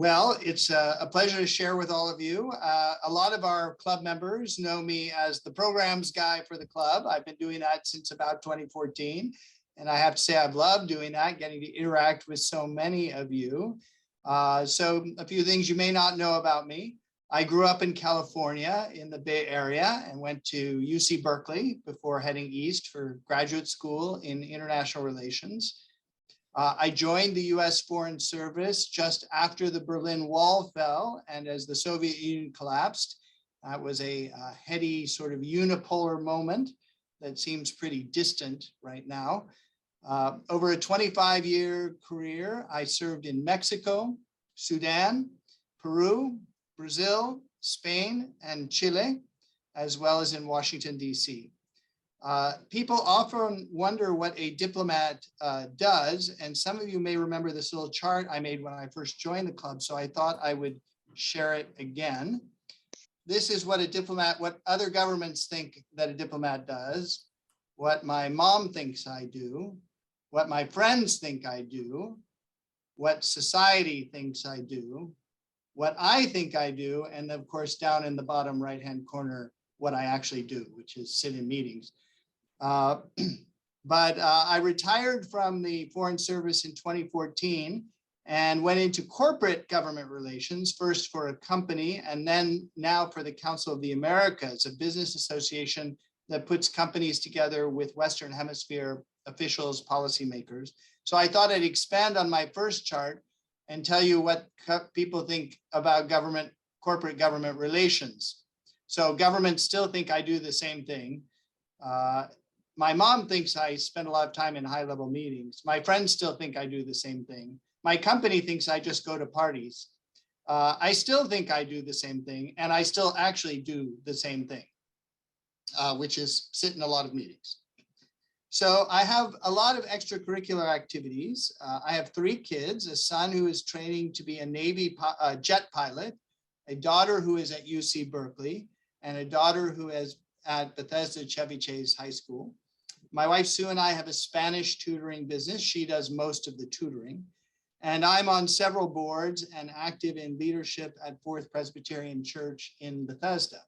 Well, it's a pleasure to share with all of you. A lot of our club members know me as the programs guy for the club. I've been doing that since about 2014. And I have to say I've loved doing that, getting to interact with so many of you. So a few things you may not know about me. I grew up in California in the Bay Area and went to UC Berkeley before heading east for graduate school in international relations. I joined the US Foreign Service just after the Berlin Wall fell and as the Soviet Union collapsed. That was a heady sort of unipolar moment that seems pretty distant right now. Over a 25-year career, I served in Mexico, Sudan, Peru, Brazil, Spain, and Chile, as well as in Washington, D.C. People often wonder what a diplomat does, and some of you may remember this little chart I made when I first joined the club, so I thought I would share it again. This is what other governments think that a diplomat does, what my mom thinks I do, what my friends think I do, what society thinks I do, what I think I do, and of course, down in the bottom right-hand corner, what I actually do, which is sit in meetings. But I retired from the Foreign Service in 2014 and went into corporate government relations, first for a company and then now for the Council of the Americas, a business association that puts companies together with Western Hemisphere officials, policymakers. So I thought I'd expand on my first chart and tell you what people think about corporate government relations. So governments still think I do the same thing. My mom thinks I spend a lot of time in high-level meetings. My friends still think I do the same thing. My company thinks I just go to parties. I still think I do the same thing, and I still actually do the same thing, which is sit in a lot of meetings. So I have a lot of extracurricular activities. I have 3 kids, a son who is training to be a Navy jet pilot, a daughter who is at UC Berkeley, and a daughter who is at Bethesda Chevy Chase High School. My wife Sue and I have a Spanish tutoring business. She does most of the tutoring. And I'm on several boards and active in leadership at Fourth Presbyterian Church in Bethesda.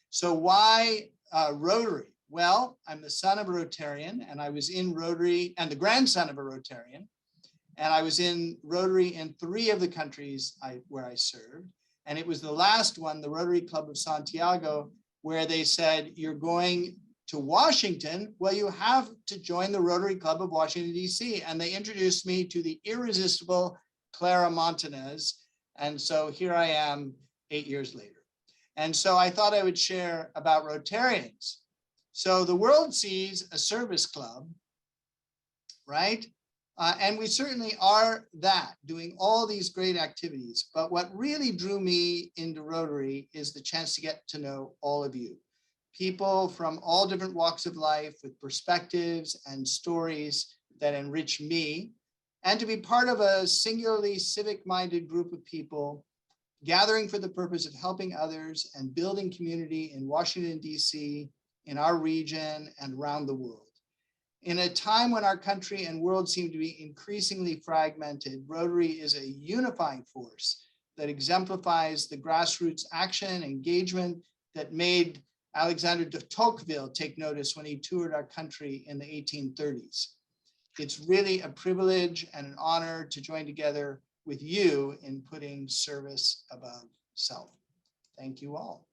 So why Rotary? Well, I'm the son of a Rotarian, and I was in Rotary, and the grandson of a Rotarian. And I was in Rotary in 3 of the countries where I served. And it was the last one, the Rotary Club of Santiago, where they said, you're going to Washington, well, you have to join the Rotary Club of Washington, D.C. And they introduced me to the irresistible Clara Montanez. And so here I am 8 years later. And so I thought I would share about Rotarians. So the world sees a service club, right? And we certainly are that, doing all these great activities. But what really drew me into Rotary is the chance to get to know all of you. People from all different walks of life with perspectives and stories that enrich me, and to be part of a singularly civic-minded group of people gathering for the purpose of helping others and building community in Washington, D.C., in our region and around the world. In a time when our country and world seem to be increasingly fragmented, Rotary is a unifying force that exemplifies the grassroots action and engagement that made Alexander de Tocqueville take notice when he toured our country in the 1830s. It's really a privilege and an honor to join together with you in putting service above self. Thank you all.